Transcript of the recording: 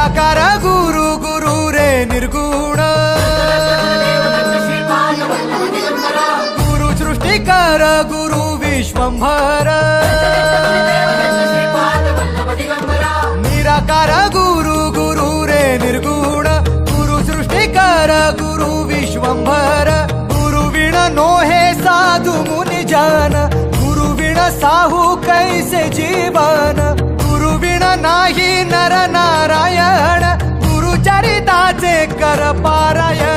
निराकार गुरु गुरु रे निर्गुण गुरु सृष्टिकर गुरु विश्वंभर निराकार गुरु गुरु रे निर्गुण गुरु सृष्टिकर गुरु विश्वंभर गुरु विण नोहे साधु मुनि जन गुरु विण साहू कैसे जीवन गुरु विण नाही नर नारायण गुरु चरिताचे कर पारायण